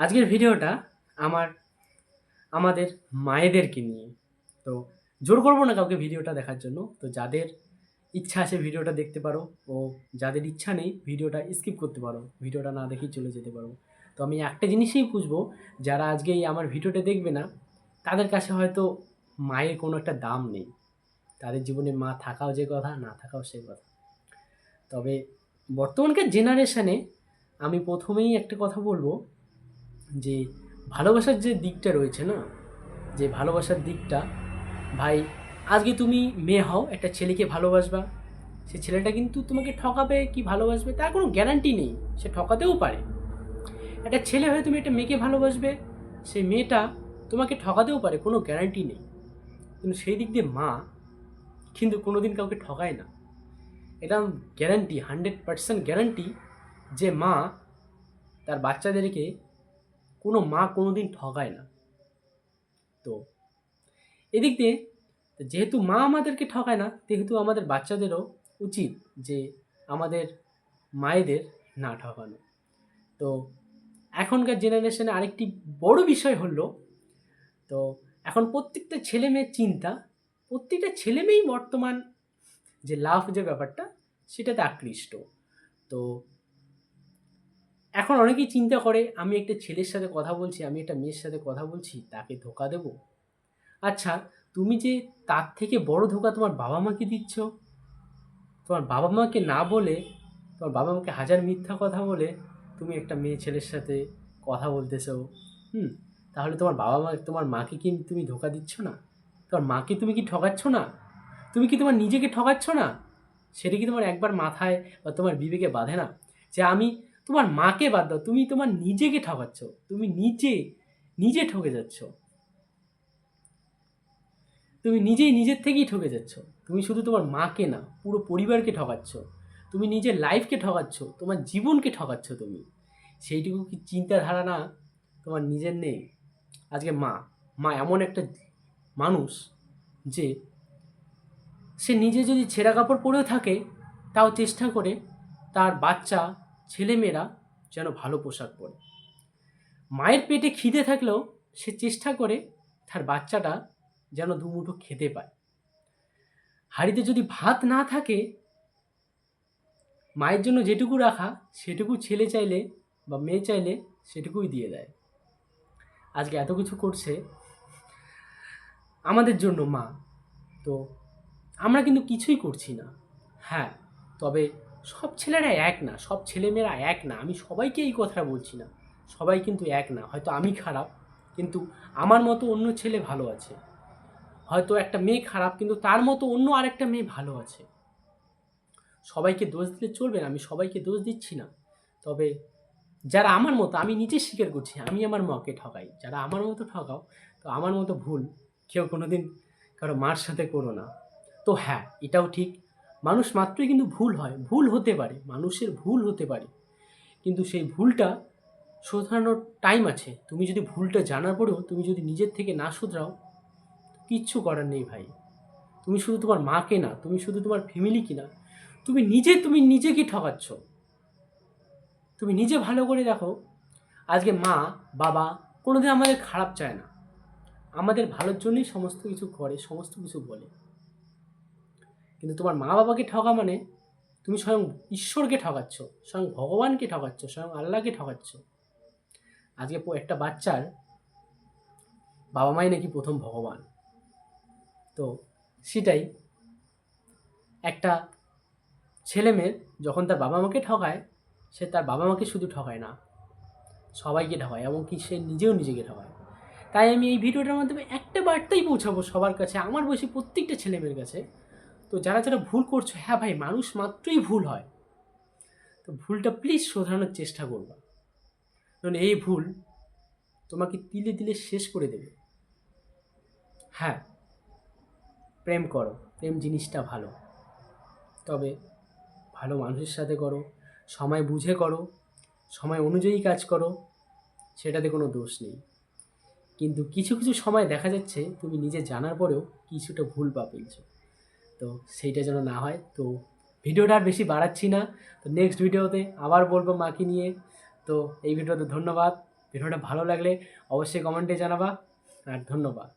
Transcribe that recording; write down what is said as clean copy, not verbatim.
আজকের ভিডিওটা আমার আমাদের মায়েদেরকে নিয়ে। তো জোর করবো না কাউকে ভিডিওটা দেখার জন্য। তো যাদের ইচ্ছা আছে ভিডিওটা দেখতে পারো, ও যাদের ইচ্ছা নেই ভিডিওটা স্কিপ করতে পারো, ভিডিওটা না দেখেই চলে যেতে পারো। তো আমি একটা জিনিসই বুঝবো, যারা আজকে এই আমার ভিডিওটা দেখবে না তাদের কাছে হয়তো মায়ের কোনো একটা দাম নেই। তাদের জীবনে মা থাকাও যে কথা, না থাকাও সে কথা। তবে বর্তমানকার জেনারেশনে আমি প্রথমেই একটা কথা বলবো, যে ভালোবাসার যে দিকটা রয়েছে না, যে ভালোবাসার দিকটা, ভাই আজকে তুমি মেয়ে হও, একটা ছেলেকে ভালোবাসবা, সে ছেলেটা কিন্তু তোমাকে ঠকাবে কি ভালোবাসবে তার কোনো গ্যারান্টি নেই, সে ঠকাতেও পারে। একটা ছেলে হয়ে তুমি একটা মেয়েকে ভালোবাসবে, সেই মেয়েটা তোমাকে ঠকাতেও পারে, কোনো গ্যারান্টি নেই। কিন্তু সেই দিক দিয়ে মা কিন্তু কোনোদিন কাউকে ঠকায় না। এটা গ্যারান্টি, 100% গ্যারান্টি, যে মা তার বাচ্চাদেরকে, কোনো মা কোনোদিন ঠকায় না। তো এদিক দিয়ে যেহেতু মা আমাদেরকে ঠকায় না, সেহেতু আমাদের বাচ্চাদেরও উচিত যে আমাদের মায়েদের না ঠকানো। তো এখনকার জেনারেশনে আরেকটি বড় বিষয় হলো, তো এখন প্রত্যেকটা ছেলে মেয়ের চিন্তা, প্রত্যেকটা ছেলে মেয়েই বর্তমান যে লাভ যে ব্যাপারটা সেটাতে আকৃষ্ট। তো এখন অনেকেই চিন্তা করে, আমি একটা ছেলের সাথে কথা বলছি, আমি একটা মেয়ের সাথে কথা বলছি, তাকে ধোকা দেব। আচ্ছা, তুমি যে তার থেকে বড় ধোকা তোমার বাবা মাকে দিচ্ছ, তোমার বাবা মাকে না বলে, তোমার বাবা মাকে হাজার মিথ্যা কথা বলে তুমি একটা মেয়ে ছেলের সাথে কথা বলতেছো। হুম, তাহলে তোমার বাবা মা, তোমার মাকে কি তুমি ধোকা দিচ্ছ না? তোমার মাকে তুমি কি ঠকাচ্ছ না? তুমি কি তোমার নিজেকে ঠকাচ্ছ না? সেটা কি তোমার একবার মাথায় বা তোমার বিবেকে বাঁধে না, যে আমি, তোমার মাকে বাদ দাও, তুমি তোমার নিজেকে ঠকাচ্ছ, তুমি নিজে নিজে ঠকে যাচ্ছ, তুমি নিজেই নিজের থেকেই ঠকে যাচ্ছ। তুমি শুধু তোমার মাকে না, পুরো পরিবারকে ঠকাচ্ছ, তুমি নিজের লাইফকে ঠকাচ্ছ, তোমার জীবনকে ঠকাচ্ছ তুমি। সেইটুকু কি চিন্তাধারা না তোমার নিজের নেই? আজকে মা, মা এমন একটা মানুষ যে সে নিজে যদি ছেঁড়া কাপড় পরেও থাকে, তাও চেষ্টা করে তার বাচ্চা ছেলেমেয়েরা যেন ভালো পোশাক পরে। মায়ের পেটে খিদে থাকলেও সে চেষ্টা করে তার বাচ্চাটা যেন দুমুঠো খেতে পায়। হাঁড়িতে যদি ভাত না থাকে, মায়ের জন্য যেটুকু রাখা সেটুকু ছেলে চাইলে বা মেয়ে চাইলে সেটুকুই দিয়ে দেয়। আজকে এত কিছু করছে আমাদের জন্য মা। তো আমরা কিন্তু কিছুই করছি না। হ্যাঁ, তবে সব ছেলেরা এক না, সব ছেলেমেয়েরা এক না, আমি সবাইকে এই কথাটা বলছি না। সবাই কিন্তু এক না, হয়তো আমি খারাপ কিন্তু আমার মতো অন্য ছেলে ভালো আছে। হয়তো একটা মেয়ে খারাপ কিন্তু তার মতো অন্য আরেকটা মেয়ে ভালো আছে। সবাইকে দোষ দিলে চলবে না, আমি সবাইকে দোষ দিচ্ছি না। তবে যারা আমার মতো, আমি নিজে স্বীকার করছি আমি আমার মাকে ঠকাই, যারা আমার মতো ঠকাও, তো আমার মতো ভুল কেউ কোনোদিন কারো মার সাথে করো না। তো হ্যাঁ, এটাও ঠিক, মানুষ মাত্রই কিন্তু ভুল হয়, ভুল হতে পারে, মানুষের ভুল হতে পারে, কিন্তু সেই ভুলটা শোধরানোর টাইম আছে। তুমি যদি ভুলটা জানার পরেও তুমি যদি নিজের থেকে না শুধরাও, কিচ্ছু করার নেই ভাই। তুমি শুধু তোমার মাকে না, তুমি শুধু তোমার ফ্যামিলিকে না, তুমি নিজেকে ঠকাচ্ছ। তুমি নিজে ভালো করে দেখো, আজকে মা বাবা কোনোদিন আমাদের খারাপ চায় না, আমাদের ভালোর জন্যই সমস্ত কিছু করে, সমস্ত কিছু বলে। কিন্তু তোমার মা বাবাকে ঠকা মানে তুমি স্বয়ং ঈশ্বরকে ঠকাচ্ছ, স্বয়ং ভগবানকে ঠকাচ্ছ, স্বয়ং আল্লাহকে ঠকাচ্ছ। আজকে একটা বাচ্চার বাবা মাই নাকি প্রথম ভগবান। তো সেটাই, একটা ছেলে মেয়ে যখন তার বাবা মাকে ঠকায়, সে তার বাবা মাকে শুধু ঠকায় না, সবাইকে ঠকায়, এমনকি সে নিজেও নিজেকে ঠকায়। তাই আমি এই ভিডিওটার মাধ্যমে একটা বার্তাই পৌঁছাবো সবার কাছে, আমার বয়সী প্রত্যেকটা ছেলেমেয়ের কাছে। তো যারা যারা ভুল করছো, হ্যাঁ ভাই, মানুষ মাত্রই ভুল হয়, তো ভুলটা প্লিজ শোধরানোর চেষ্টা করবা, কারণ এই ভুল তোমাকে তিলে তিলে শেষ করে দেবে। হ্যাঁ, প্রেম করো, প্রেম জিনিসটা ভালো, তবে ভালো মানুষের সাথে করো, সময় বুঝে করো, সময় অনুযায়ী কাজ করো, সেটাতে কোনো দোষ নেই। কিন্তু কিছু কিছু সময় দেখা যাচ্ছে তুমি নিজে জানার পরেও কিছুটা ভুল পা ফেলছো, তো সেইটা যেন না হয়। তো ভিডিওটা আর বেশি বাড়াচ্ছি না, তো নেক্সট ভিডিওতে আবার বলবো মাকে নিয়ে। তো এই ভিডিওতে ধন্যবাদ। ভিডিওটা ভালো লাগলে অবশ্যই কমেন্টে জানাবা, আর ধন্যবাদ।